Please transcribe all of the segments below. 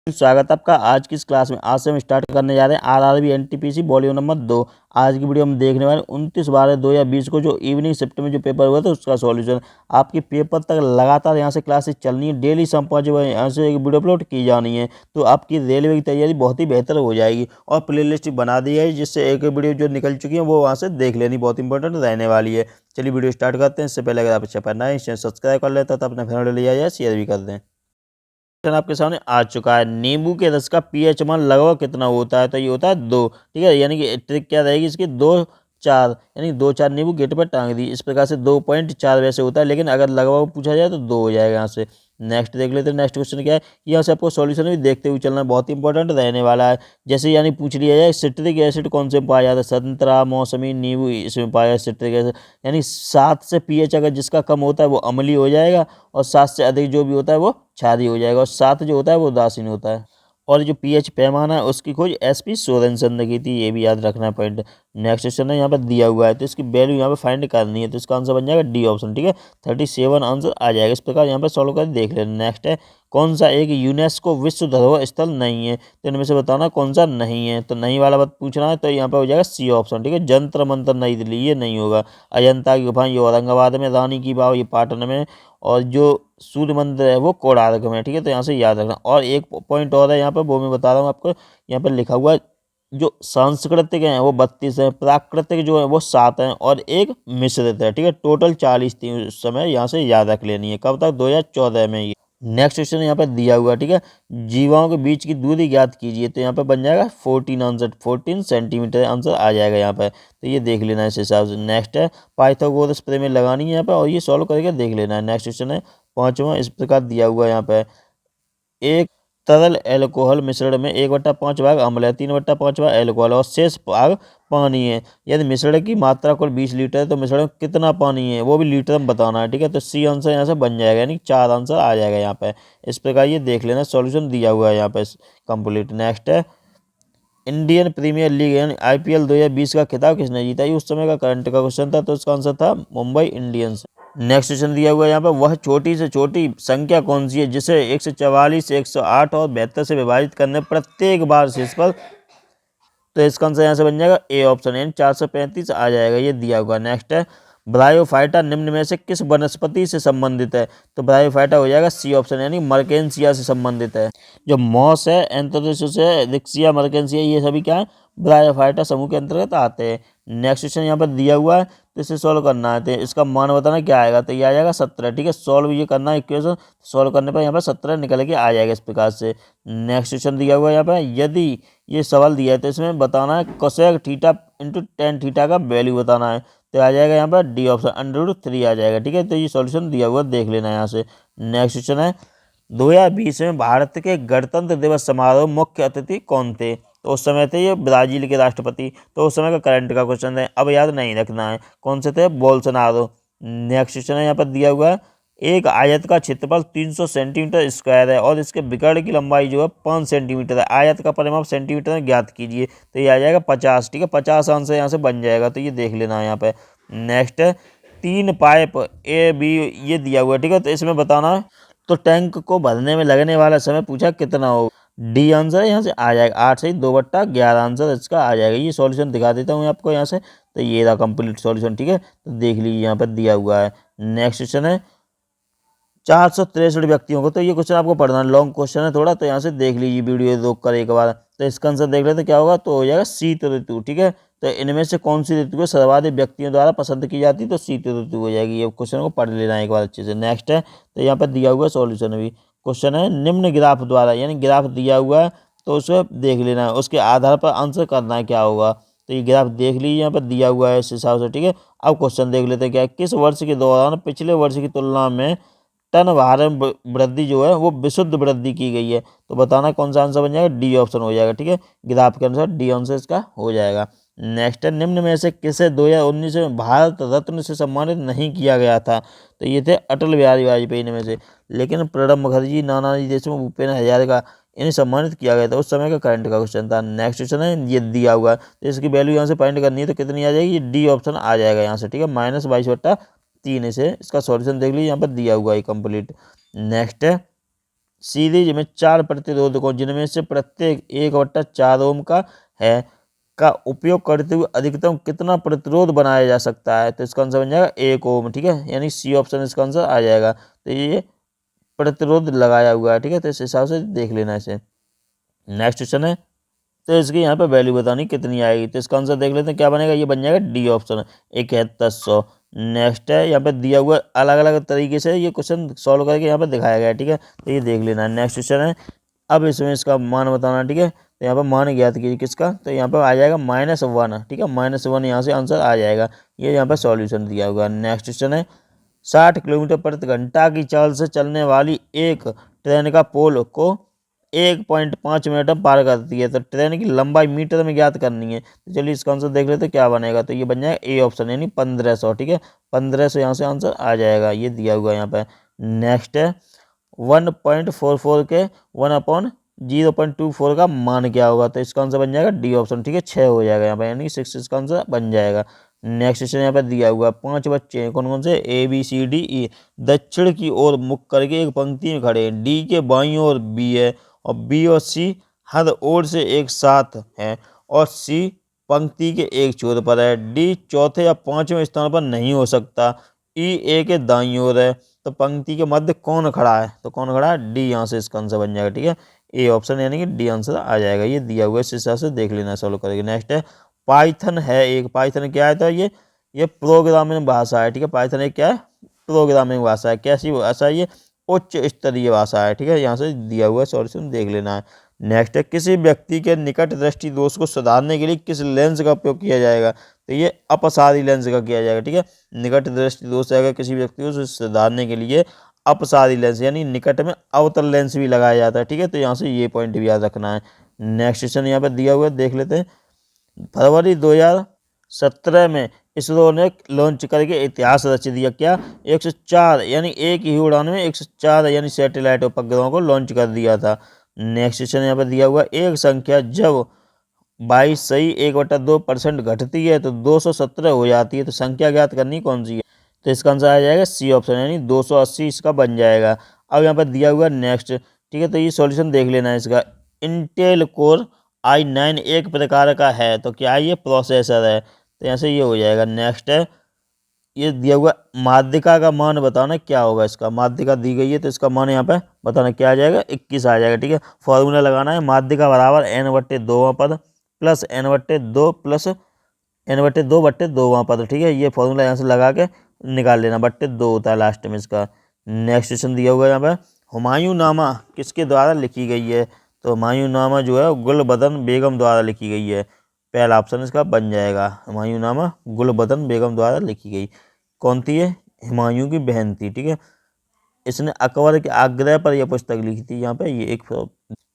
स्वागत है आपका आज की इस क्लास में। आज से हम स्टार्ट करने जा रहे हैं आरआरबी एनटीपीसी वॉल्यूम नंबर 2। आज की वीडियो हम देखने वाले 29/12/2020 को जो इवनिंग शिफ्ट में जो पेपर हुआ था उसका सॉल्यूशन। आपकी पेपर तक लगातार यहाँ से क्लासेस चलनी है, डेली शाम 5 बजे यहाँ से एक वीडियो अपलोड की जानी है, तो आपकी रेलवे की तैयारी बहुत ही बेहतर हो जाएगी। और प्ले लिस्ट बना दी है जिससे एक वीडियो जो निकल चुकी है वो वहाँ से देख लेनी बहुत इंपॉर्टेंट रहने वाली है। चलिए वीडियो स्टार्ट करते हैं। इससे पहले अगर आप अच्छा पढ़ना है इसे सब्सक्राइब कर लेते हैं तो अपने फ्रेंड लिया जाए, शेयर भी कर दें। आपके सामने आ चुका है। नींबू के रस का पीएच मान लगभग कितना होता है? तो ये होता है 2। ठीक है, यानी कि ट्रिक क्या रहेगी इसकी? 2-4, यानी 2-4 नींबू गेट पर टांग दी, इस प्रकार से 2.4 वैसे होता है, लेकिन अगर लगभग पूछा जाए तो 2 हो जाएगा यहाँ से। नेक्स्ट देख लेते हैं। नेक्स्ट क्वेश्चन क्या है, यहाँ से आपको सॉल्यूशन भी देखते हुए चलना बहुत इंपॉर्टेंट रहने वाला है। जैसे यानी पूछ लिया जाए सिट्रिक एसिड कौन से में पाया जाता है? संतरा, मौसमी, नींबू, इसमें पाया जाता है सिट्रिक एसिड। यानी 7 से पीएच अगर जिसका कम होता है वो अम्लीय हो जाएगा, और 7 से अधिक जो भी होता है वो क्षारीय हो जाएगा, और 7 जो होता है वो उदासीन होता है। और जो पीएच पैमाना है उसकी खोज एसपी सोरेनसन ने की थी, ये भी याद रखना है पॉइंट। नेक्स्ट क्वेश्चन है यहाँ पर दिया हुआ है, तो इसकी वैल्यू यहाँ पे फाइंड करनी है, तो इसका आंसर बन जाएगा डी ऑप्शन। ठीक है, 37 आंसर आ जाएगा। इस प्रकार यहाँ पर सॉल्व कर देख लेना। नेक्स्ट है, कौन सा एक यूनेस्को विश्व धरोहर स्थल नहीं है? तो इनमें से बताना कौन सा नहीं है। तो नहीं वाला बात पूछना है, तो यहाँ पर हो जाएगा सी ऑप्शन। ठीक है, जंतर मंतर नई दिल्ली, ये नहीं होगा। अजंता की गुफाएं ये औरंगाबाद में, रानी की बाव ये पाटन में, और जो सूर्य मंदिर है वो कोणार्क में। ठीक है, तो यहाँ से याद रखना। और एक पॉइंट और है यहाँ पर, वो मैं बता रहा हूँ आपको। यहाँ पर लिखा हुआ है जो सांस्कृतिक हैं वो 32 हैं, प्राकृतिक जो है वो 7 हैं, और एक मिश्रित है। ठीक है, टोटल 40 थी उस समय, यहाँ से याद रख लेनी है। कब तक? 2014 में। ये नेक्स्ट क्वेश्चन यहाँ पर दिया हुआ है। ठीक है, जीवाओं के बीच की दूरी ज्ञात कीजिए, तो यहाँ पर बन जाएगा 14 आंसर, 14 सेंटीमीटर आंसर आ जाएगा यहाँ पर। तो ये देख लेना इस हिसाब से। नेक्स्ट है, पाइथागोरस प्रमेय लगानी है यहाँ पर, और ये सॉल्व करके देख लेना है। नेक्स्ट क्वेश्चन है 5वां, इस प्रकार दिया हुआ है यहाँ पर। एक तरल एल्कोहल मिश्रण में 1/5 भाग अम्ल है, 3/5 भाग एल्कोहल, और शेष भाग पानी है। यदि मिश्रण की मात्रा कुल 20 लीटर है तो मिश्रण में कितना पानी है वो भी लीटर में बताना है। ठीक है, तो सी आंसर यहाँ से बन जाएगा, यानी 4 आंसर आ जाएगा यहाँ पे। इस प्रकार ये देख लेना, सॉल्यूशन दिया हुआ है यहाँ पे कंप्लीट। नेक्स्ट है, इंडियन प्रीमियर लीग यानी आईपीएल 2020 का खिताब किसने जीता? ये उस समय का करंट का क्वेश्चन था, तो इसका आंसर था मुंबई इंडियंस। नेक्स्ट क्वेश्चन दिया हुआ है यहाँ पर, वह छोटी से छोटी संख्या कौन सी है जिसे 144, 108 और 72 से विभाजित करने प्रत्येक बार शेष पर? तो इसका आंसर यहाँ से बन जाएगा ए ऑप्शन, यानी 435 आ जाएगा, ये दिया हुआ। नेक्स्ट है, ब्रायोफाइटा निम्न में से किस वनस्पति से संबंधित है? तो ब्रायोफाइटा हो जाएगा सी ऑप्शन, यानी मर्केंसिया से संबंधित है। जो मॉस है, एंथ्रेसिस है, रिक्सिया, मर्केंसिया, ये सभी क्या है? ब्रायोफाइटा समूह के अंतर्गत आते हैं। नेक्स्ट क्वेश्चन यहाँ पर दिया हुआ है, तो इसे सॉल्व करना है, तो इसका मान बताना क्या आएगा? तो ये आ जाएगा 17। ठीक है, सॉल्व ये करना है इक्वेशन, सॉल्व करने पर यहाँ पर 17 निकल के आ जाएगा इस प्रकार से। नेक्स्ट क्वेश्चन दिया हुआ है यहाँ पर, यदि ये सवाल दिया है तो इसमें बताना है cosec theta into tan theta का वैल्यू बताना है, तो आ जाएगा यहाँ पर डी ऑप्शन, √3 आ जाएगा। ठीक है, तो ये सॉल्यूशन दिया हुआ देख लेना है यहाँ से। नेक्स्ट क्वेश्चन है, 2020 में भारत के गणतंत्र दिवस समारोह मुख्य अतिथि कौन थे? तो उस समय थे ये ब्राजील के राष्ट्रपति, तो उस समय का करंट का क्वेश्चन है, अब याद नहीं रखना है कौन से थे? बोल्सोनारो। नेक्स्ट क्वेश्चन है यहाँ पर दिया हुआ है, एक आयत का क्षेत्रफल 300 सेंटीमीटर स्क्वायर है और इसके विकर्ण की लंबाई जो है 5 सेंटीमीटर है, आयत का परिमाप सेंटीमीटर में ज्ञात कीजिए, तो ये आ जाएगा 50। ठीक है, 50 आंसर यहाँ से बन जाएगा, तो ये देख लेना है यहाँ पे। नेक्स्ट है, 3 पाइप ए बी ये दिया हुआ है। ठीक है, तो इसमें बताना है, तो टैंक को भरने में लगने वाला समय पूछा कितना हो? डी आंसर यहाँ से आ जाएगा 8 से 2/11 आंसर इसका आ जाएगा। ये सॉल्यूशन दिखा देता हूँ आपको यहाँ से, तो ये रहा कंप्लीट सॉल्यूशन। ठीक है, तो देख लीजिए यहाँ पर दिया हुआ है। नेक्स्ट क्वेश्चन है, 463 व्यक्तियों को, तो ये क्वेश्चन आपको पढ़ना है, लॉन्ग क्वेश्चन है थोड़ा, तो यहाँ से देख लीजिए वीडियो रोक कर एक बार। तो इसका आंसर देख लेते क्या होगा, तो हो जाएगा शीत ऋतु। ठीक है, तो इनमें से कौन सी ऋतु को सर्वाधिक व्यक्तियों द्वारा पसंद की जाती है? तो शीत ऋतु हो जाएगी। ये क्वेश्चन को पढ़ लेना है एक बार अच्छे से। नेक्स्ट है, तो यहाँ पर दिया हुआ सॉल्यूशन भी क्वेश्चन है, निम्न ग्राफ द्वारा, यानी ग्राफ दिया हुआ है तो उसे देख लेना है, उसके आधार पर आंसर करना है क्या होगा। तो ये ग्राफ देख लीजिए यहाँ पर दिया हुआ है इस हिसाब से। ठीक है, अब क्वेश्चन देख लेते हैं क्या है, किस वर्ष के दौरान पिछले वर्ष की तुलना में टन भार में वृद्धि जो है वो विशुद्ध वृद्धि की गई है? तो बताना कौन सा आंसर बन जाएगा, डी ऑप्शन हो जाएगा। ठीक है, ग्राफ के अनुसार डी आंसर इसका हो जाएगा। नेक्स्ट है, निम्न में से किसे 2019 में भारत रत्न से सम्मानित नहीं किया गया था? तो ये थे अटल बिहारी वाजपेयी में से, लेकिन प्रणब मुखर्जी, नानाजी देशमुख, भूपेन हजारिका इन्हें सम्मानित किया गया था। उस समय का करंट का क्वेश्चन था। नेक्स्ट क्वेश्चन है, ये दिया हुआ है, तो इसकी वैल्यू यहाँ से फाइंड करनी है, तो कितनी आ जाएगी? डी ऑप्शन आ जाएगा यहाँ से। ठीक है, -22/3 से इसका सॉल्यूशन देख लीजिए, यहाँ पर दिया हुआ है कंप्लीट। नेक्स्ट है, सीरीज में 4 प्रतिरोधकों जिनमें से प्रत्येक 1/4 ओम का है का उपयोग करते हुए अधिकतम कितना प्रतिरोध बनाया जा सकता है? तो इसका आंसर बन जाएगा 1 ओम। ठीक है, यानी सी ऑप्शन इसका आंसर आ जाएगा। तो ये प्रतिरोध लगाया हुआ है। ठीक है, तो इस हिसाब से देख लेना इसे। नेक्स्ट क्वेश्चन है, तो इसकी यहाँ पे वैल्यू बतानी कितनी आएगी। तो इसका आंसर देख लेते हैं, क्या बनेगा, ये बन जाएगा डी ऑप्शन 7100। नेक्स्ट है, यहाँ पे दिया हुआ अलग अलग तरीके से ये क्वेश्चन सॉल्व करके यहाँ पे दिखाया गया है। ठीक है, तो ये देख लेना। नेक्स्ट क्वेश्चन है, अब इसमें इसका मान बताना। ठीक है, तो यहाँ पर मान ज्ञात कीजिए किसका, तो यहाँ पर आ जाएगा -1। ठीक है, -1 यहाँ से आंसर आ जाएगा। ये यहाँ पर सॉल्यूशन दिया हुआ। नेक्स्ट क्वेश्चन है, 60 किलोमीटर प्रति घंटा की चाल से चलने वाली एक ट्रेन का पोल को 1.5 मिनट में पार करती है। तो ट्रेन की लंबाई मीटर में ज्ञात करनी है। तो चलिए इसका आंसर देख लेते हैं क्या बनेगा। तो ये बन जाएगा ए ऑप्शन, यानी 1500। ठीक है, 1500 यहाँ से आंसर आ जाएगा। ये दिया हुआ है यहाँ पे। नेक्स्ट है, 1.44 के 1/0.24 का मान क्या होगा। तो इसका आंसर बन जाएगा डी ऑप्शन। ठीक है, 6 हो जाएगा यहाँ पे, यानी 6 इसका आंसर बन जाएगा। नेक्स्ट क्वेश्चन यहाँ पे दिया हुआ है, 5 बच्चे हैं, कौन कौन से, ABCDE, दक्षिण की ओर मुख करके एक पंक्ति में खड़े हैं। डी के बाईं ओर बी है और बी और सी हर ओर से एक साथ है और सी पंक्ति के एक छोर पर है। डी चौथे या पांचवें स्थान पर नहीं हो सकता। ई ए के दाईं ओर है। तो पंक्ति के मध्य कौन खड़ा है, तो कौन खड़ा है, डी यहाँ से इसका आंसर बन जाएगा। ठीक है, ए ऑप्शन यानी कि डी आंसर आ जाएगा। ये दिया हुआ है, इस हिसाब से देख लेना, सॉल्व करेंगे। नेक्स्ट है, पाइथन है एक, पाइथन क्या है, तो ये प्रोग्रामिंग भाषा है। ठीक है, पाइथन एक क्या है, प्रोग्रामिंग भाषा है। कैसी भाषा है, ये उच्च स्तरीय भाषा है। ठीक है, यहाँ से दिया हुआ है, सॉल्यूशन देख लेना है। नेक्स्ट है, किसी व्यक्ति के निकट दृष्टि दोष को सुधारने के लिए किस लेंस का उपयोग किया जाएगा। तो ये अपसारी लेंस का किया जाएगा। ठीक है, निकट दृष्टि दोष अगर किसी व्यक्ति को सुधारने के लिए अपसारी लेंस यानी निकट में अवतल लेंस भी लगाया जाता है। ठीक है, तो यहाँ से ये पॉइंट भी याद रखना है। नेक्स्ट क्वेश्चन यहाँ पर दिया हुआ है, देख लेते हैं। फरवरी 2017 में इसरो ने लॉन्च करके इतिहास रच दिया। क्या, 104 यानी एक ही उड़ान में 104 यानी सैटेलाइट उपग्रहों को लॉन्च कर दिया था। नेक्स्ट क्वेश्चन यहाँ पर दिया हुआ, एक संख्या जब 22 सही 1/2% घटती है तो 217 हो जाती है। तो संख्या ज्ञात करनी कौन सी है। तो इसका आंसर आ जाएगा सी ऑप्शन, यानी 280 इसका बन जाएगा। अब यहाँ पर दिया हुआ नेक्स्ट। ठीक है, तो ये सॉल्यूशन देख लेना है इसका। इंटेल कोर i9 एक प्रकार का है, तो क्या ये प्रोसेसर है। तो यहाँ से ये हो जाएगा। नेक्स्ट है, ये दिया हुआ माध्यिका का मान बताना क्या होगा इसका। माध्यिका दी गई है तो इसका मान यहाँ पे बताना क्या आ जाएगा, 21 आ जाएगा। ठीक है, फॉर्मूला लगाना है, माध्यिका बराबर n/2 पद प्लस n/2 प्लस n/2/2 पद। ठीक है, ये फॉर्मूला यहाँ से लगा के निकाल लेना, /2 होता है लास्ट में इसका। नेक्स्ट क्वेश्चन दिया हुआ है यहाँ पे, हुमायूं नामा किसके द्वारा लिखी गई है। तो हुमायूं नामा जो है गुलबदन बेगम द्वारा लिखी गई है। पहला ऑप्शन इसका बन जाएगा, हुमायूं नामा गुलबदन बेगम द्वारा लिखी गई। कौन थी ये, हुमायूं की बहन थी। ठीक है, इसने अकबर के आग्रह पर यह पुस्तक लिखी थी। यहाँ पे ये एक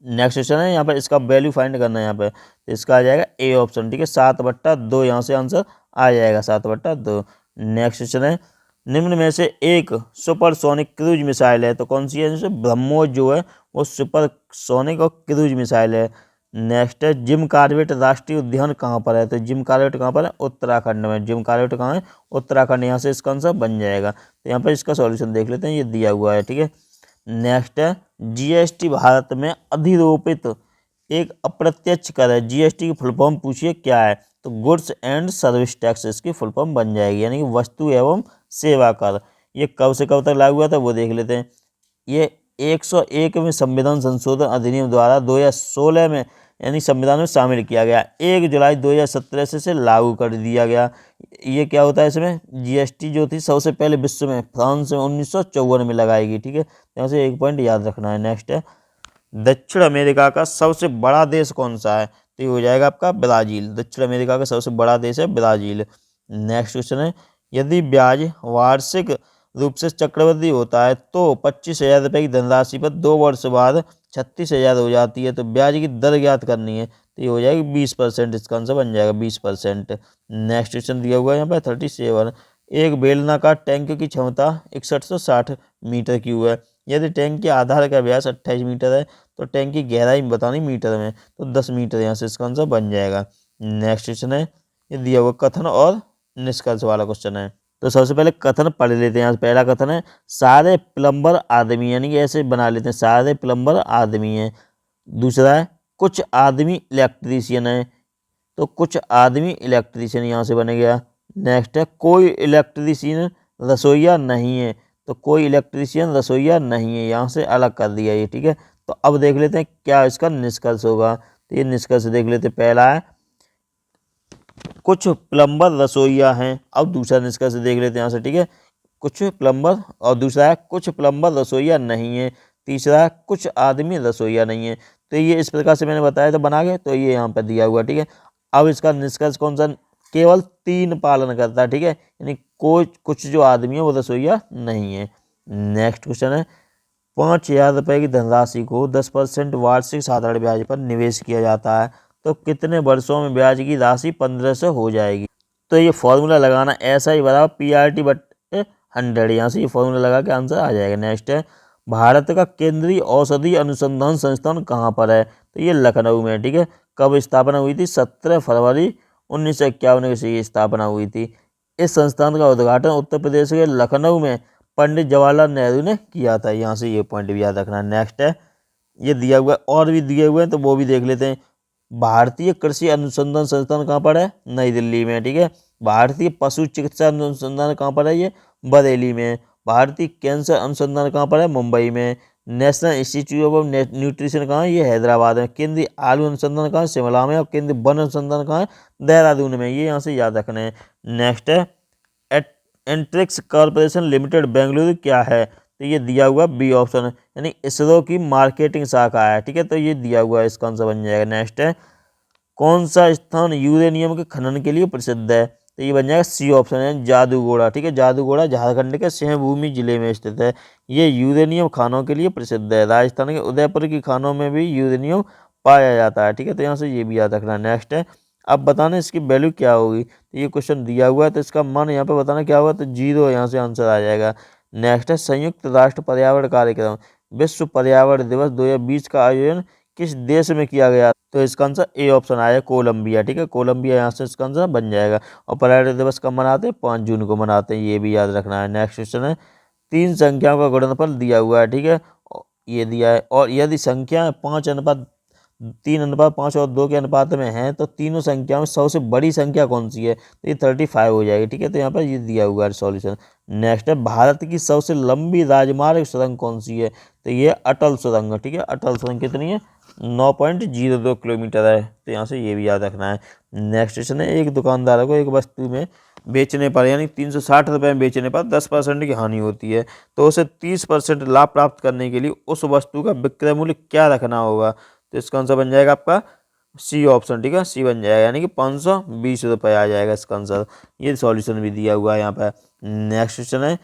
नेक्स्ट क्वेश्चन है, यहाँ पर इसका वैल्यू फाइंड करना है। यहाँ पे तो इसका आ जाएगा ए ऑप्शन। ठीक है, 7/2 यहाँ से आंसर आ जाएगा, 7/2। नेक्स्ट क्वेश्चन है, निम्न में से एक सुपरसोनिक क्रूज मिसाइल है, तो कौन सी है, जैसे ब्रह्मोस जो है वो सुपरसोनिक और क्रूज मिसाइल है। नेक्स्ट है, जिम कॉर्बेट राष्ट्रीय उद्यान कहाँ पर है। तो जिम कॉर्बेट कहाँ पर है, उत्तराखंड में। जिम कॉर्बेट कहाँ है, उत्तराखंड। यहाँ से इसका आंसर बन जाएगा। तो यहाँ पर इसका सॉल्यूशन देख लेते हैं, ये दिया हुआ है। ठीक है, नेक्स्ट है, जीएसटी भारत में अधिरोपित एक अप्रत्यक्ष कर है। जीएसटी की फुल फॉर्म पूछिए क्या है। तो गुड्स एंड सर्विस टैक्स इसकी फुल फॉर्म बन जाएगी, यानी कि वस्तु एवं सेवा कर। ये कब से कब तक लागू हुआ था वो देख लेते हैं। ये 101वें संविधान संशोधन अधिनियम द्वारा 2016 में यानी संविधान में शामिल किया गया। 1 जुलाई 2017 से लागू कर दिया गया। ये क्या होता है, इसमें जीएसटी जो थी सबसे पहले विश्व में फ्रांस में 1954 में लगाई गई। ठीक है, यहाँ से एक पॉइंट याद रखना है। नेक्स्ट है, दक्षिण अमेरिका का सबसे बड़ा देश कौन सा है। तो ये हो जाएगा आपका ब्राज़ील। दक्षिण अमेरिका का सबसे बड़ा देश है ब्राज़ील। नेक्स्ट क्वेश्चन है, यदि ब्याज वार्षिक रूप से चक्रवृद्धि होता है तो 25,000 रुपये की धनराशि पर 2 वर्ष बाद 36,000 हो जाती है। तो ब्याज की दर ज्ञात करनी है। तो ये हो जाएगी 20%, इसका आंसर बन जाएगा 20%। नेक्स्ट क्वेश्चन दिया हुआ है यहाँ पर 37, एक बेलनाकार टैंक की क्षमता 6160 मीटर क्यूब है। यदि टैंक के आधार का व्यास 28 मीटर है तो टैंक की गहराई बतानी मीटर में, तो 10 मीटर यहाँ से इसका आंसर बन जाएगा। नेक्स्ट क्वेश्चन है, ये दिया हुआ कथन और निष्कर्ष वाला क्वेश्चन है। तो सबसे पहले कथन पढ़ लेते हैं। यहाँ से पहला कथन है, सारे प्लम्बर आदमी, यानी कि ऐसे बना लेते हैं, सारे प्लम्बर आदमी हैं। दूसरा है, कुछ आदमी इलेक्ट्रीशियन है, तो कुछ आदमी इलेक्ट्रीशियन यहाँ से बन गया। नेक्स्ट है, कोई इलेक्ट्रीशियन रसोईया नहीं है, तो कोई इलेक्ट्रीशियन रसोईया नहीं है, यहाँ से अलग कर दिया ये। ठीक है, तो अब देख लेते हैं क्या इसका निष्कर्ष होगा। तो ये निष्कर्ष देख लेते हैं। पहला है, कुछ प्लम्बर रसोईया हैं। अब दूसरा निष्कर्ष देख लेते हैं यहाँ से। ठीक है, कुछ प्लम्बर, और दूसरा है, कुछ प्लम्बर रसोईया नहीं है। तीसरा है, कुछ आदमी रसोईया नहीं है। तो ये इस प्रकार से मैंने बताया था बना के, तो ये यहाँ पर दिया हुआ। ठीक है, अब इसका निष्कर्ष कौन सा, केवल 3 पालन करता है। ठीक है, यानी कोई कुछ जो आदमी है वो रसोईया नहीं है। नेक्स्ट क्वेश्चन है, 5,000 रुपये की धनराशि को 10% वार्षिक साधारण ब्याज पर निवेश किया जाता है, तो कितने वर्षों में ब्याज की राशि 1500 हो जाएगी। तो ये फॉर्मूला लगाना, ऐसा ही बराबर PRT बटे 100, यहाँ से ये फॉर्मूला लगा के आंसर आ जाएगा। नेक्स्ट है, भारत का केंद्रीय औषधि अनुसंधान संस्थान कहाँ पर है, तो ये लखनऊ में। ठीक है, कब स्थापना हुई थी, 17 फरवरी 1951 से ये स्थापना हुई थी। इस संस्थान का उद्घाटन उत्तर प्रदेश के लखनऊ में पंडित जवाहरलाल नेहरू ने किया था। यहाँ से ये पॉइंट भी याद रखना। नेक्स्ट है, ये दिया हुआ है, और भी दिए हुए हैं तो वो भी देख लेते हैं। भारतीय कृषि अनुसंधान संस्थान कहाँ पर है, नई दिल्ली में। ठीक है, भारतीय पशु चिकित्सा अनुसंधान कहाँ पर है, ये बरेली में। भारतीय कैंसर अनुसंधान कहाँ पर है, मुंबई में। नेशनल इंस्टीट्यूट ऑफ न्यूट्रिशन कहाँ है, ये हैदराबाद में। केंद्रीय आलू अनुसंधान कहाँ है, शिमला में। और केंद्रीय वन अनुसंधान कहाँ है, देहरादून में। ये यहाँ से याद रखना है। नेक्स्ट है, एंट्रिक्स कॉर्पोरेशन लिमिटेड बेंगलुरु क्या है, तो ये दिया हुआ बी ऑप्शन है, यानी इसरो की मार्केटिंग शाखा है। ठीक है, तो ये दिया हुआ है, इसका आंसर बन जाएगा। नेक्स्ट है, कौन सा स्थान यूरेनियम के खनन के लिए प्रसिद्ध है, तो ये बन जाएगा सी ऑप्शन है, जादूगोड़ा। ठीक है, जादूगोड़ा झारखंड के सिंहभूमि जिले में स्थित है। ये यूरेनियम खानों के लिए प्रसिद्ध है। राजस्थान के उदयपुर की खानों में भी यूरेनियम पाया जाता है। ठीक है, तो यहाँ से ये भी याद रखना। नेक्स्ट है, अब बताना इसकी वैल्यू क्या होगी, तो ये क्वेश्चन दिया हुआ है, तो इसका मान यहाँ पे बताना क्या होगा, तो 0, यहाँ से आंसर आ जाएगा। नेक्स्ट है, संयुक्त राष्ट्र पर्यावरण कार्यक्रम विश्व पर्यावरण दिवस 2020 का आयोजन किस देश में किया गया, तो इसका आंसर ए ऑप्शन आया, कोलंबिया। ठीक है, कोलंबिया, यहाँ से इसका आंसर बन जाएगा। और पर्यावरण दिवस कब मनाते हैं, 5 जून को मनाते हैं, ये भी याद रखना है। नेक्स्ट क्वेश्चन है, 3 संख्याओं का गुणनफल दिया हुआ है। ठीक है, ये दिया है, और यदि संख्या 5:3:5 और 2 के अनुपात में है, तो तीनों संख्याओं में सबसे बड़ी संख्या कौन सी है, तो ये 35 हो जाएगी। ठीक है, तो यहाँ पर ये दिया हुआ है सॉल्यूशन। नेक्स्ट है, भारत की सबसे लंबी राजमार्ग सुरंग कौन सी है, तो ये अटल सुरंग। ठीक है, अटल सुरंग कितनी है, 9.02 किलोमीटर है, तो यहाँ से ये भी याद रखना है। नेक्स्ट क्वेश्चन है, एक दुकानदार को एक वस्तु में बेचने पर, यानी 360 रुपये में बेचने पर 10% की हानि होती है, तो उसे 30% लाभ प्राप्त करने के लिए उस वस्तु का विक्रय मूल्य क्या रखना होगा, तो इसका आंसर बन जाएगा आपका सी ऑप्शन। ठीक है, सी बन जाएगा, यानी कि 520 रुपये आ जाएगा इसका आंसर। ये सॉल्यूशन भी दिया हुआ है यहाँ पर। नेक्स्ट क्वेश्चन है,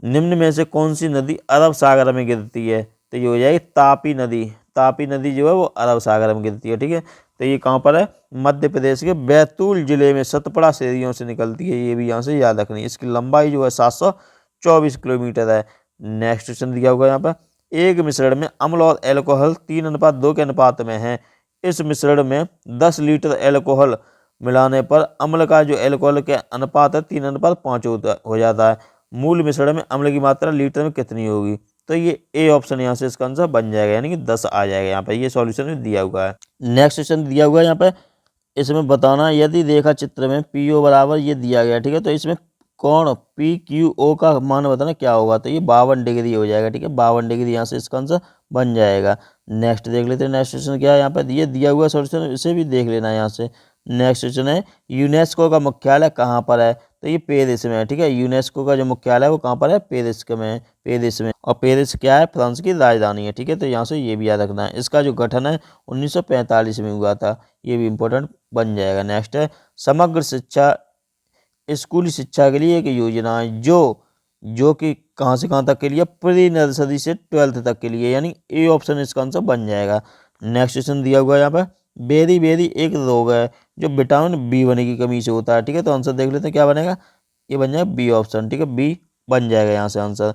निम्न में से कौन सी नदी अरब सागर में गिरती है, तो ये हो जाएगी तापी नदी। तापी नदी जो है वो अरब सागर में गिरती है। ठीक है, तो ये कहाँ पर है, मध्य प्रदेश के बैतूल जिले में सतपड़ा शेरियों से निकलती है, ये भी यहाँ से याद रखनी है। इसकी लंबाई जो है 724 किलोमीटर है। नेक्स्ट क्वेश्चन दिया हुआ है यहाँ पर, एक मिश्रण में अम्ल और एल्कोहल 3:2 के अनुपात में है। इस मिश्रण में 10 लीटर एल्कोहल मिलाने पर अम्ल का जो एल्कोहल के अनुपात है 3:5 हो जाता है। मूल मिश्रण में अम्ल की मात्रा लीटर में कितनी होगी, तो ये ए ऑप्शन यहाँ से इसका आंसर बन जाएगा, यानी कि 10 आ जाएगा यहाँ पर। ये सॉल्यूशन में दिया हुआ है। नेक्स्ट क्वेश्चन दिया हुआ है यहाँ पे, इसमें बताना यदि रेखा चित्र में PO बराबर ये दिया गया। ठीक है, तो इसमें कोण PQO का मान बताना क्या होगा, तो ये 52 डिग्री हो जाएगा। ठीक है, 52 डिग्री यहाँ से इसका आंसर बन जाएगा। नेक्स्ट देख लेते हैं, नेक्स्ट क्वेश्चन क्या है यहाँ पर, ये दिया हुआ सॉल्यूशन, इसे भी देख लेना है यहाँ से। नेक्स्ट क्वेश्चन है, यूनेस्को का मुख्यालय कहाँ पर है, तो ये पेरिस में है। ठीक है, यूनेस्को का जो मुख्यालय है वो कहाँ पर है, पेरिस में है, पेरिस में। और पेरिस क्या है, फ्रांस की राजधानी है। ठीक है, तो यहाँ से ये भी याद रखना है। इसका जो गठन है 1945 में हुआ था, ये भी इंपॉर्टेंट बन जाएगा। नेक्स्ट है, समग्र शिक्षा स्कूली शिक्षा के लिए एक योजना है जो कि कहाँ से कहाँ तक के लिए, प्री नर्सरी से 12th तक के लिए, यानी ए ऑप्शन इसका आंसर बन जाएगा। नेक्स्ट क्वेश्चन दिया हुआ है यहाँ पर, बेरी बेरी एक रोग है जो विटामिन B1 की कमी से होता है। ठीक है, तो आंसर देख लेते हैं क्या बनेगा, ये बन जाएगा बी ऑप्शन। ठीक है, बी बन जाएगा यहाँ से आंसर।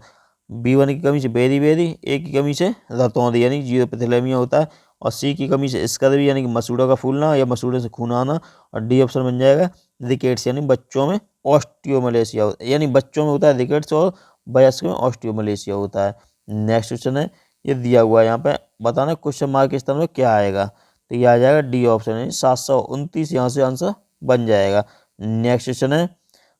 B1 की कमी से बेरी बेरी, ए की कमी से रतौंधी, यानी जीरोपिथेलेमिया होता है। और सी की कमी से स्कर्वी यानी कि मसूड़ों का फूलना या मसूड़े से खून आना। और डी ऑप्शन बन जाएगा रिकेट्स यानी बच्चों में ऑस्टियोमलेशिया यानी बच्चों में होता है रिकेट्स और वयस्क में ऑस्टियोमलेशिया होता है। नेक्स्ट क्वेश्चन है, ये दिया हुआ है यहाँ पे, बताना क्वेश्चन मार्क के स्थान में क्या आएगा। तो ये आ जाएगा डी ऑप्शन है 729, यहाँ से आंसर बन जाएगा। नेक्स्ट क्वेश्चन है,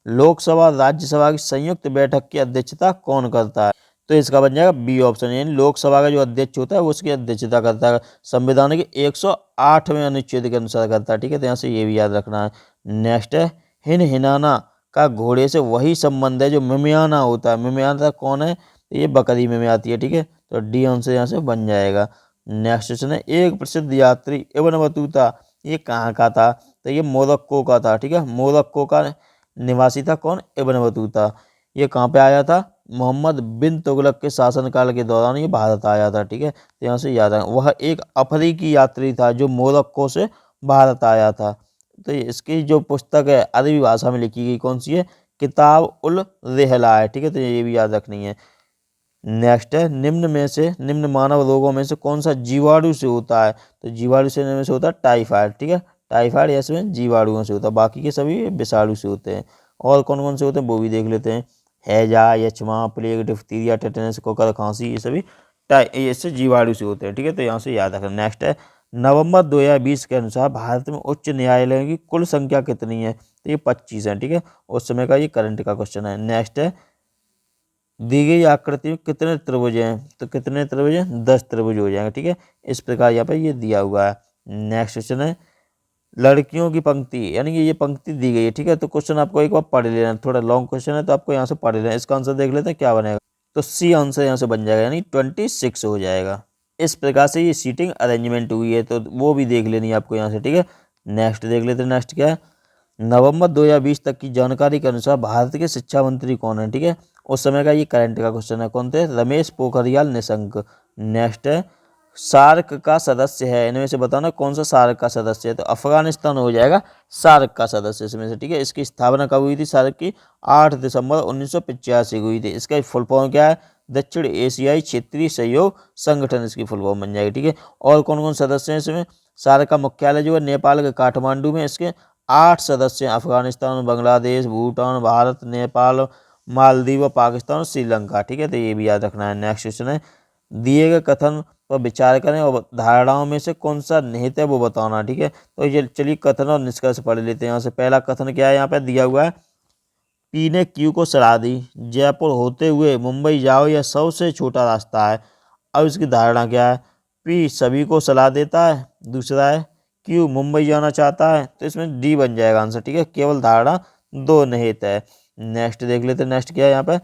लोकसभा राज्यसभा की संयुक्त बैठक की अध्यक्षता कौन करता है। तो इसका बन जाएगा बी ऑप्शन, यानी लोकसभा का जो अध्यक्ष होता है वो उसकी अध्यक्षता करता है, संविधान के 108वें अनुच्छेद के अनुसार करता है। ठीक है, तो यहाँ से ये भी याद रखना है। नेक्स्ट है, हिनाना का घोड़े से वही संबंध है जो मिमियाना होता है। मिमियाना कौन है, तो ये बकरी में आती है। ठीक है, तो डी आंसर यहाँ से बन जाएगा। नेक्स्ट क्वेश्चन है, एक प्रसिद्ध यात्री इब्न बतूता ये कहाँ का था। तो ये मोरक्को का था। ठीक है, मोरक्को का निवासी था कौन, इब्न बतूता। ये कहाँ पे आया था, मोहम्मद बिन तुगलक के शासनकाल के दौरान ये भारत आया था। ठीक है, तो यहाँ से याद है, वह एक अफ्रीकी यात्री था जो मोरक्को से भारत आया था। तो इसकी जो पुस्तक है अरबी भाषा में लिखी गई, कौन सी है, किताब उल रिहला है। ठीक है, तो ये भी याद रखनी है। नेक्स्ट है, निम्न मानव रोगों में से कौन सा जीवाणु से होता है। तो जीवाणु से में से होता है टाइफाइड। ठीक है, टाइफाइड इसमें जीवाणुओं से होता है, बाकी के सभी विषाणु से होते हैं। और कौन कौन से होते हैं वो भी देख लेते हैं, हैजा, यक्ष्मा, प्लेग, डिफ्थीरिया, टेटनस, कोकर खांसी, ये सभी इससे जीवाणु से होते हैं। ठीक है, तो यहाँ से याद रखना। नेक्स्ट है, नवंबर 2020 के अनुसार भारत में उच्च न्यायालयों की कुल संख्या कितनी है। तो ये 25 है। ठीक है, उस समय का ये करंट का क्वेश्चन है। नेक्स्ट है, दी गई आकृति में कितने त्रिभुज हैं। तो कितने त्रिभुज हैं, 10 त्रिभुज हो जाएंगे। ठीक है, इस प्रकार यहाँ पे ये दिया हुआ है। नेक्स्ट क्वेश्चन है, लड़कियों की पंक्ति यानी कि ये पंक्ति दी गई है। ठीक है, तो क्वेश्चन आपको एक बार पढ़ लेना है, थोड़ा लॉन्ग क्वेश्चन है तो आपको यहाँ से पढ़ लेना है। इसका आंसर देख लेते हैं क्या बनेगा। तो सी आंसर यहाँ से बन जाएगा, यानी 26 हो जाएगा। इस प्रकार से ये सीटिंग अरेंजमेंट हुई है, तो वो भी देख लेनी है आपको यहाँ से। ठीक है, नेक्स्ट देख लेते हैं। नेक्स्ट क्या है, नवंबर 2020 तक की जानकारी के अनुसार भारत के शिक्षा मंत्री कौन है। ठीक है, उस समय का ये करंट का क्वेश्चन है, कौन थे, रमेश पोखरियाल निशंक। नेक्स्ट है, सार्क का सदस्य है, इनमें से बताना कौन सा सार्क का सदस्य है। तो अफगानिस्तान हो जाएगा सार्क का सदस्य इसमें से। ठीक है, इसकी स्थापना कब हुई थी, सार्क की 8 दिसंबर 1985 को हुई थी। इसका फुल फॉर्म क्या है, दक्षिण एशियाई क्षेत्रीय सहयोग संगठन इसकी फुल फॉर्म बन जाएगी। ठीक है, और कौन कौन सदस्य हैं इसमें, सार्क का मुख्यालय जो है नेपाल के काठमांडू में, इसके 8 सदस्य हैं, अफगानिस्तान, बांग्लादेश, भूटान, भारत, नेपाल, मालदीव, पाकिस्तान और श्रीलंका। ठीक है, तो ये भी याद रखना है। नेक्स्ट क्वेश्चन है, दिए गए कथन पर विचार करें और धारणाओं में से कौन सा निहित है वो बताना। ठीक है, तो ये चलिए कथन और निष्कर्ष पढ़ लेते हैं। यहाँ से पहला कथन क्या है, यहाँ पे दिया हुआ है, पी ने क्यू को सलाह दी, जयपुर होते हुए मुंबई जाओ यह सबसे छोटा रास्ता है। अब इसकी धारणा क्या है, पी सभी को सलाह देता है, दूसरा है क्यू मुंबई जाना चाहता है। तो इसमें डी बन जाएगा आंसर। ठीक है, केवल धारणा दो निहित है। नेक्स्ट देख लेते हैं। नेक्स्ट क्या है, यहाँ पे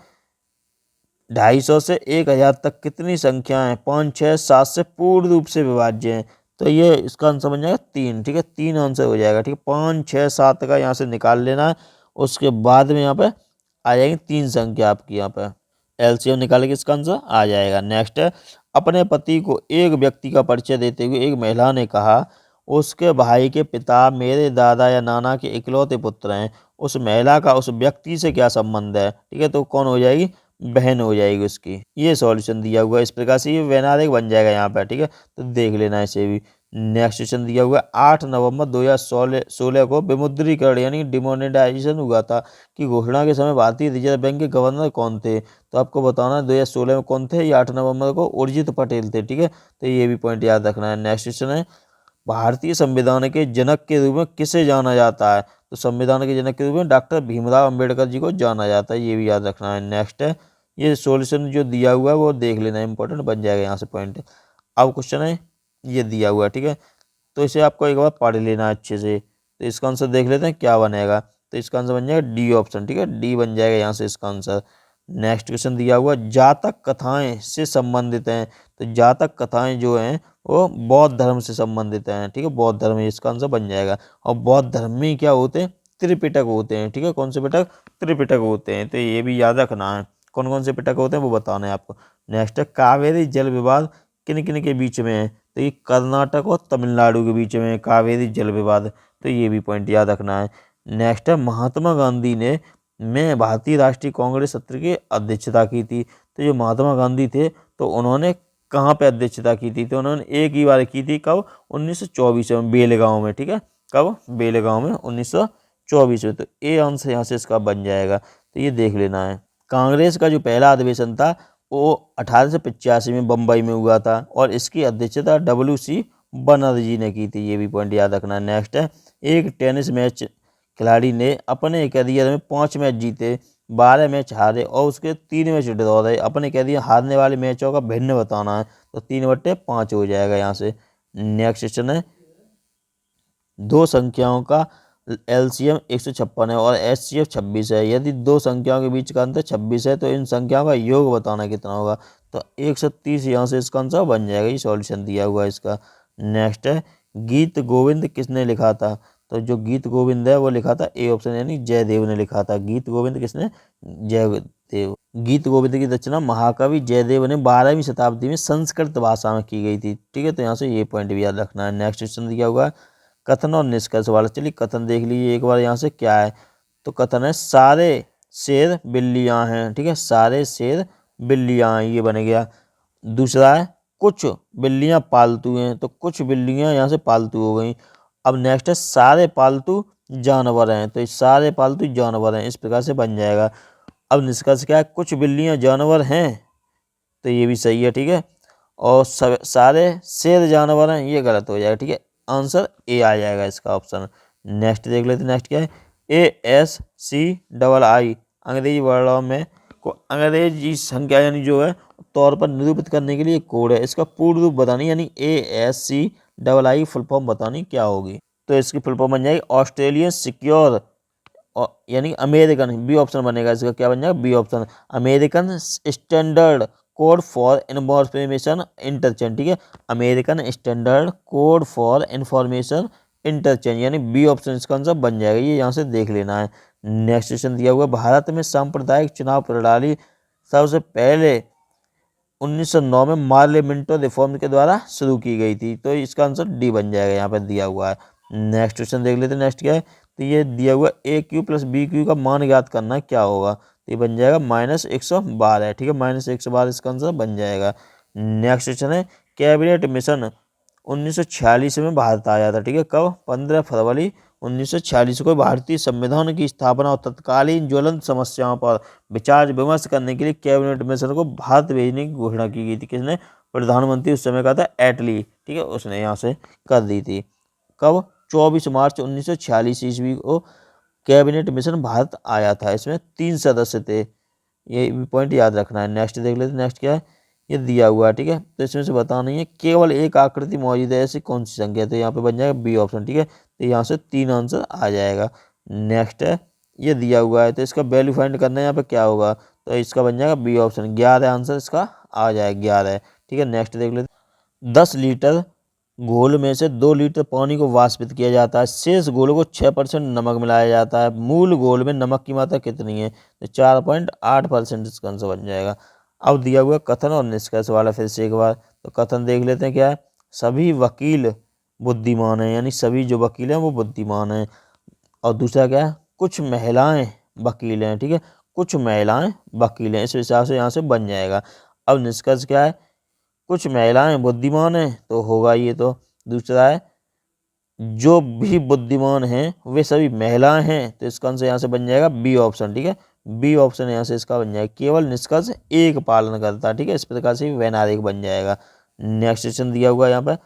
250 से 1000 तक कितनी संख्याएं 5, 6, 7 से पूर्ण रूप से विभाज्य हैं। तो ये इसका आंसर बन जाएगा 3। ठीक है, 3 आंसर हो जाएगा। ठीक है, 5, 6, 7 का यहाँ से निकाल लेना है, उसके बाद में यहाँ पे आ जाएगी 3 संख्या आपकी, यहाँ पे एलसीएम निकाले के इसका आंसर आ जाएगा। नेक्स्ट है, अपने पति को एक व्यक्ति का परिचय देते हुए एक महिला ने कहा, उसके भाई के पिता मेरे दादा या नाना के इकलौते पुत्र हैं। उस महिला का उस व्यक्ति से क्या संबंध है। ठीक है, तो कौन हो जाएगी, बहन हो जाएगी उसकी। ये सॉल्यूशन दिया हुआ है, इस प्रकार से ये वैनारिक बन जाएगा यहाँ पर। ठीक है, तो देख लेना इसे भी। नेक्स्ट क्वेश्चन दिया हुआ है, 8 नवंबर 2016 को विमुद्रीकरण यानी डिमोनेटाइजेशन हुआ था कि घोषणा के समय भारतीय रिजर्व बैंक के गवर्नर कौन थे। तो आपको बताना 2016 में कौन थे, ये 8 नवंबर को उर्जित पटेल थे। ठीक है, तो ये भी पॉइंट याद रखना है। नेक्स्ट क्वेश्चन है, भारतीय संविधान के जनक के रूप में किसे जाना जाता है। तो संविधान के जनक के रूप में डॉक्टर भीमराव अंबेडकर जी को जाना जाता है, ये भी याद रखना है। नेक्स्ट है, ये सॉल्यूशन जो दिया हुआ है वो देख लेना, इंपॉर्टेंट बन जाएगा यहाँ से पॉइंट। अब क्वेश्चन है ये दिया हुआ है। ठीक है, तो इसे आपको एक बार पढ़ लेना है अच्छे से। तो इसका आंसर देख लेते हैं क्या बनेगा। तो इसका आंसर बन जाएगा डी ऑप्शन। ठीक है, डी बन जाएगा यहाँ से इसका आंसर। नेक्स्ट क्वेश्चन दिया हुआ, जातक कथाएं से संबंधित हैं। तो जातक कथाएं जो हैं वो बौद्ध धर्म से संबंधित हैं। ठीक है, बौद्ध धर्म इसका आंसर बन जाएगा। और बौद्ध धर्म में क्या होते हैं, त्रिपिटक होते हैं। ठीक है, कौन से पिटक, त्रिपिटक होते हैं। तो ये भी याद रखना है, कौन कौन से पिटक होते हैं वो बताना है आपको। नेक्स्ट है, कावेरी जल विवाद किन किन के बीच में है। तो ये कर्नाटक और तमिलनाडु के बीच में कावेरी जल विवाद। तो ये भी पॉइंट याद रखना है। नेक्स्ट है, महात्मा गांधी ने भारतीय राष्ट्रीय कांग्रेस सत्र की अध्यक्षता की थी। तो जो महात्मा गांधी थे तो उन्होंने कहाँ पे अध्यक्षता की थी, तो उन्होंने एक ही बार की थी, कब, 1924 में बेलगांव में, ठीक है, कब, बेलगांव में 1924 में। तो ए आंसर यहाँ से इसका बन जाएगा, तो ये देख लेना है। कांग्रेस का जो पहला अधिवेशन था वो 1885 में बम्बई में हुआ था और इसकी अध्यक्षता WC बनर्जी ने की थी, ये भी पॉइंट याद रखना है। नेक्स्ट है, एक टेनिस मैच खिलाड़ी ने अपने करियर में 5 मैच जीते, 12 मैच हारे और उसके 3 मैच ड्रॉ रहे। अपने करियर हारने वाले मैचों का भिन्न बताना है, तो 3/5 हो जाएगा यहाँ से। नेक्स्ट क्वेश्चन है, दो संख्याओं का LCM 156 है और HCF 26 है। यदि दो संख्याओं के बीच का अंतर 26 है तो इन संख्याओं का योग बताना कितना होगा, तो 130 यहाँ से इसका आंसर बन जाएगा। ये सॉल्यूशन दिया हुआ है इसका। नेक्स्ट है, गीत गोविंद किसने लिखा था, तो जो गीत गोविंद है वो लिखा था ए ऑप्शन यानी जयदेव ने लिखा था। गीत गोविंद किसने, जयदेव। गीत गोविंद की रचना महाकवि जयदेव ने 12वीं शताब्दी में संस्कृत भाषा में की गई थी, ठीक है, तो यहाँ से ये पॉइंट भी याद रखना है। नेक्स्ट क्वेश्चन दिया हुआ है, कथन और निष्कर्ष वाला। चलिए कथन देख लीजिए एक बार यहाँ से क्या है, तो कथन है सारे शेर बिल्लियाँ हैं, ठीक है, सारे शेर बिल्लियाँ हैं, ये बन गया। दूसरा है कुछ बिल्लियाँ पालतू हैं, तो कुछ बिल्लियाँ यहाँ से पालतू हो गई। अब नेक्स्ट है सारे पालतू जानवर हैं, तो ये सारे पालतू जानवर हैं, इस प्रकार से बन जाएगा। अब निष्कर्ष क्या है, कुछ बिल्लियाँ जानवर हैं, तो ये भी सही है, ठीक है, और सारे शेर जानवर हैं, ये गलत हो जाएगा, ठीक है, आंसर ए आ जाएगा इसका ऑप्शन। नेक्स्ट देख लेते हैं, नेक्स्ट क्या है, ASCII अंग्रेजी वर्णों में को अंग्रेजी संख्या यानी जो है तौर पर निरूपित करने के लिए कोड है। इसका पूर्ण रूप बतानी यानी ASCII फुल फॉर्म बतानी क्या होगी, तो इसकी फुल फॉर्म बन जाएगी ऑस्ट्रेलियन सिक्योर यानी अमेरिकन, बी ऑप्शन बनेगा इसका, क्या बन जाएगा, B option, American standard code for information interchange, ठीक है, American standard code for information interchange यानी बी ऑप्शन इसका आंसर बन जाएगा, ये यहाँ से देख लेना है। नेक्स्ट क्वेश्चन दिया हुआ, भारत में सांप्रदायिक चुनाव प्रणाली सबसे पहले 1909 में पार्लियामेंटो रिफॉर्म के द्वारा शुरू की गई थी, तो इसका आंसर डी बन जाएगा, यहाँ पर दिया हुआ है। नेक्स्ट क्वेश्चन देख लेते हैं, नेक्स्ट क्या है, तो ये दिया हुआ AQ + BQ का मान ज्ञात करना है, क्या होगा, तो ये बन जाएगा -112, ठीक है, -112 इसका आंसर बन जाएगा। नेक्स्ट क्वेश्चन है, कैबिनेट मिशन 1946 में भारत आया था, ठीक है, कब, 15 फरवरी 1946 को भारतीय संविधान की स्थापना और तत्कालीन ज्वलंत समस्याओं पर विचार विमर्श करने के लिए कैबिनेट मिशन को भारत भेजने की घोषणा की गई थी। किसने, प्रधानमंत्री उस समय का था एटली, ठीक है, उसने यहाँ से कर दी थी। कब, 24 मार्च 1946 ईस्वी को कैबिनेट मिशन भारत आया था। इसमें 3 सदस्य थे, ये भी पॉइंट याद रखना है। नेक्स्ट देख लेते हैं, नेक्स्ट क्या है, ये दिया हुआ है, ठीक है, तो इसमें से बताना है केवल एक आकृति मौजूद है ऐसी कौन सी संख्या, तो यहाँ पे बन जाएगा बी ऑप्शन, ठीक है, तो यहाँ से 3 आंसर आ जाएगा। नेक्स्ट है, ये दिया हुआ है तो इसका वैल्यू फाइंड करना है, यहाँ पे क्या होगा, तो इसका बन जाएगा बी ऑप्शन, 11 आंसर इसका आ जाएगा, 11, ठीक है। नेक्स्ट देख लेते, 10 लीटर घोल में से 2 लीटर पानी को वाष्पित किया जाता है, शेष घोल को 6% नमक मिलाया जाता है, मूल घोल में नमक की मात्रा कितनी है, तो 4.8% इसका आंसर बन जाएगा। अब दिया हुआ कथन और निष्कर्ष वाला फिर से एक बार, तो कथन देख लेते हैं क्या है, सभी वकील बुद्धिमान हैं यानी सभी जो वकील हैं वो बुद्धिमान हैं, और दूसरा क्या है, कुछ महिलाएं वकील हैं, ठीक है, कुछ महिलाएं वकील हैं, इस हिसाब से यहाँ से बन जाएगा। अब निष्कर्ष क्या है, कुछ महिलाएं बुद्धिमान हैं तो होगा ये, तो दूसरा है जो भी बुद्धिमान हैं वे सभी महिलाएं हैं, तो इसका आंसर यहाँ से बन जाएगा बी ऑप्शन, ठीक है, बी ऑप्शन यहाँ से इसका बन जाएगा, केवल निष्कर्ष एक पालन करता है, ठीक है, इस प्रकार से वैनारिक बन जाएगा। नेक्स्ट क्वेश्चन दिया हुआ यहाँ पर,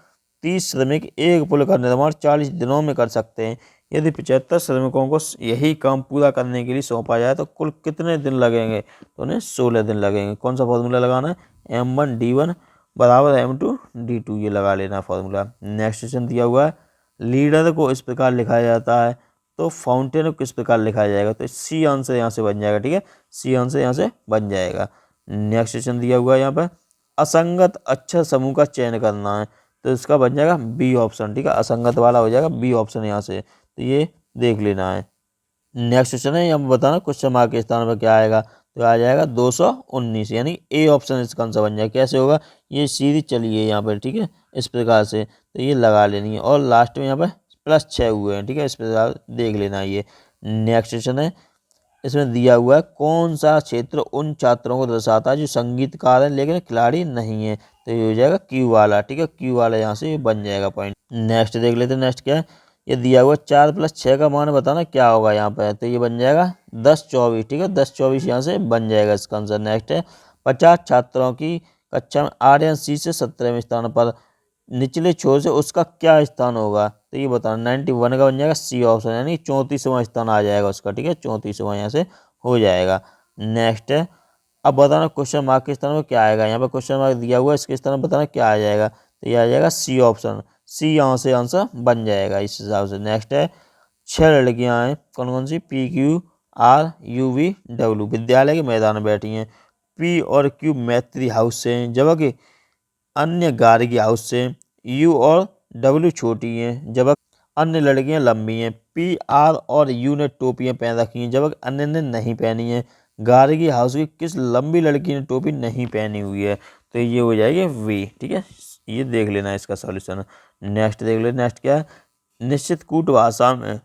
30 श्रमिक एक पुल का निर्माण 40 दिनों में कर सकते हैं, यदि 75 श्रमिकों को यही काम पूरा करने के लिए सौंपा जाए तो कुल कितने दिन लगेंगे, तो उन्हें 16 दिन लगेंगे। कौन सा फॉर्मूला लगाना है, M1D1 = M2D2, ये लगा लेना फॉर्मूला। नेक्स्ट क्वेश्चन दिया हुआ है, लीडर को इस प्रकार लिखा जाता है तो फाउंटेन को किस प्रकार लिखा जाएगा, तो सी आंसर यहाँ से बन जाएगा, ठीक है, सी आंसर यहाँ से बन जाएगा। नेक्स्ट क्वेश्चन दिया हुआ है यहाँ पर, असंगत अक्षर समूह का चयन करना है, तो इसका बन जाएगा बी ऑप्शन, ठीक है, असंगत वाला हो जाएगा बी ऑप्शन यहाँ से, तो ये देख लेना है। नेक्स्ट क्वेश्चन है, यहाँ बताना क्वेश्चन मार्क के स्थान पर क्या आएगा, तो आ जाएगा 219 यानी ए ऑप्शन इसका आंसर बन जाएगा। कैसे होगा, ये सीधी चलिए यहाँ पर, ठीक है, इस प्रकार से, तो ये लगा लेनी है, और लास्ट में यहाँ पर +6 हुए हैं, ठीक है, इस प्रकार देख लेना है ये। नेक्स्ट क्वेश्चन है, इसमें दिया हुआ है कौन सा क्षेत्र उन छात्रों को दर्शाता है जो संगीतकार हैं लेकिन खिलाड़ी नहीं है, तो ये हो जाएगा क्यू वाला, ठीक है, क्यू वाला यहाँ से ये बन जाएगा पॉइंट। नेक्स्ट देख लेते हैं, नेक्स्ट क्या है, ये दिया हुआ 4 + 6 का मान बताना क्या होगा यहाँ पे, तो ये बन जाएगा 10 24, ठीक है, 10 24 यहाँ से बन जाएगा इसका आंसर। नेक्स्ट है 50 छात्रों की कक्षा में आर्यन सी से 17वें स्थान पर, निचले छोर से उसका क्या स्थान होगा, तो ये बताना 91 का बन जाएगा सी ऑप्शन, यानी 34वां स्थान आ जाएगा उसका, ठीक है, 34वां यहाँ से हो जाएगा। नेक्स्ट है अब बताना क्वेश्चन मार्क के स्थान में क्या आएगा, यहाँ पर क्वेश्चन मार्क दिया हुआ है, इसके स्थान में बताना क्या आ जाएगा, तो ये आ जाएगा सी ऑप्शन, सी यहाँ से आंसर बन जाएगा इस हिसाब से। नेक्स्ट है 6 लड़कियां हैं, कौन कौन सी, P Q R U V W, विद्यालय के मैदान में बैठी हैं। पी और क्यू मैत्री हाउस से हैं, जबकि अन्य गार्गी हाउस से। यू और डब्ल्यू छोटी हैं, जबकि अन्य लड़कियां लंबी हैं। पी आर और यू ने टोपियां पहन रखी हैं, जबकि अन्य ने नहीं पहनी है। गार्गी हाउस की किस लंबी लड़की ने टोपी नहीं पहनी हुई है, तो ये हो जाएगी वी, ठीक है, ये देख लेना है इसका सॉल्यूशन। नेक्स्ट देख ले, नेक्स्ट क्या है, निश्चित कूट भाषा में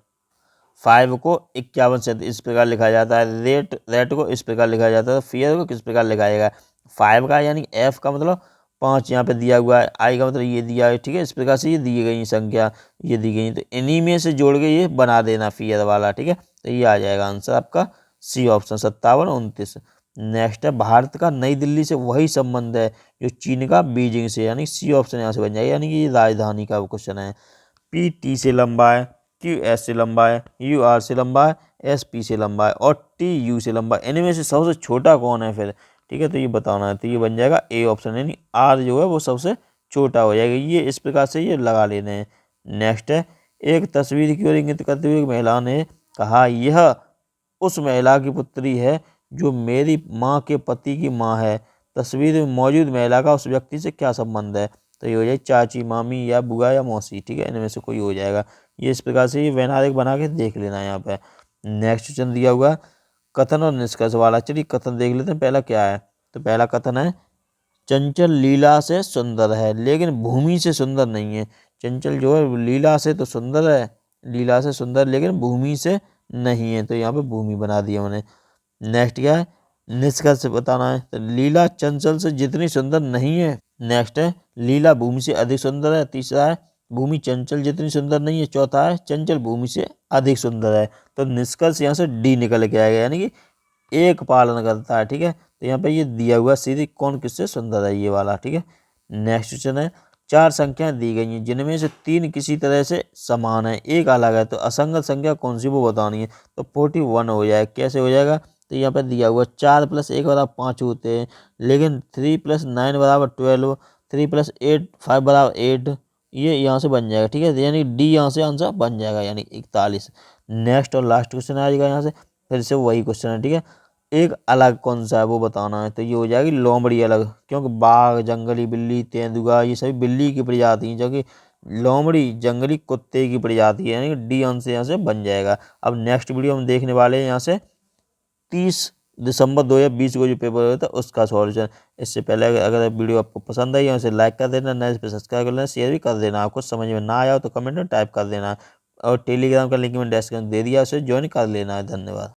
5 को 51 से इस प्रकार लिखा जाता है, रेट को इस प्रकार लिखा जाता है, फियर को किस प्रकार लिखा जाएगा। 5 का यानी एफ का मतलब 5 यहाँ पे दिया हुआ है, आई का मतलब ये दिया है, ठीक है, इस प्रकार से ये दी गई संख्या, ये दी गई, तो इन्हीं में से जोड़ के ये बना देना फियर वाला, ठीक है, तो ये आ जाएगा आंसर आपका सी ऑप्शन 57 29। नेक्स्ट है भारत का नई दिल्ली से वही संबंध है जो चीन का बीजिंग से, यानी सी ऑप्शन यहाँ से बन जाएगा, यानी कि ये राजधानी का क्वेश्चन है। पी टी से लंबा है, क्यू एस से लंबा है, यू आर से लंबा है, एस पी से लंबा है और टी यू से लंबा है, इनमें से सबसे छोटा कौन है फिर, ठीक है, तो ये बताना है, तो ये बन जाएगा ए ऑप्शन, यानी आर जो है वो सबसे छोटा हो जाएगा, ये इस प्रकार से ये लगा लेने हैं। नेक्स्ट है एक तस्वीर की ओर इंगित करते हुए महिला ने कहा, यह उस महिला की पुत्री है जो मेरी माँ के पति की माँ है, तस्वीर में मौजूद महिला का उस व्यक्ति से क्या संबंध है, तो ये हो जाए चाची, मामी या बुआ या मौसी, ठीक है, इनमें से कोई हो जाएगा। ये इस प्रकार से ये वैनारिक बना के देख लेना है यहाँ पे। नेक्स्ट क्वेश्चन दिया हुआ कथन और निष्कर्ष वाला, चलिए कथन देख लेते हैं, पहला क्या है, तो पहला कथन है चंचल लीला से सुंदर है लेकिन भूमि से सुंदर नहीं है। चंचल जो है लीला से तो सुंदर है, लीला से सुंदर लेकिन भूमि से नहीं है, तो यहाँ पे भूमि बना दिया मैंने। नेक्स्ट क्या है निष्कर्ष बताना है, तो लीला चंचल से जितनी सुंदर नहीं है। नेक्स्ट है लीला भूमि से अधिक सुंदर है। तीसरा है भूमि चंचल जितनी सुंदर नहीं है। चौथा है चंचल भूमि से अधिक सुंदर है। तो निष्कर्ष यहाँ से डी निकल के आएगा, यानी कि एक पालन करता है, ठीक है, तो यहाँ पे ये दिया हुआ सीधी कौन किससे सुंदर है, ये वाला, ठीक है। नेक्स्ट क्वेश्चन है 4 संख्याएं दी गई हैं जिनमें से 3 किसी तरह से समान है, एक अलग है, तो असंगत संख्या कौन सी वो बतानी है, तो 41 हो जाएगा। कैसे हो जाएगा, तो यहाँ पे दिया हुआ 4 + 1 = 5 होते हैं, लेकिन 3 + 9 = 12, 3 + 8 5 = 8, ये यहाँ से बन जाएगा, ठीक है, यानी डी यहाँ से आंसर बन जाएगा, यानी 41। नेक्स्ट और लास्ट क्वेश्चन आ जाएगा यहाँ से, फिर से वही क्वेश्चन है, ठीक है, एक अलग कौन सा है वो बताना है, तो ये हो जाएगी लोमड़ी अलग, क्योंकि बाघ, जंगली बिल्ली, तेंदुआ ये सभी बिल्ली की प्रजाति हैं, जबकि लोमड़ी जंगली कुत्ते की प्रजाति है, यानी डी आंसर यहाँ से बन जाएगा। अब नेक्स्ट वीडियो हम देखने वाले हैं यहाँ से 30 दिसंबर 2020 को जो पेपर हुआ था उसका सॉल्यूशन। इससे पहले अगर वीडियो आपको पसंद आई है उसे लाइक कर देना, नए पे सब्सक्राइब कर लेना, शेयर भी कर देना। आपको समझ में ना आया हो तो कमेंट में टाइप कर देना, और टेलीग्राम का लिंक मैंने डिस्क्रिप्शन दे दिया, उसे ज्वाइन कर लेना है। धन्यवाद।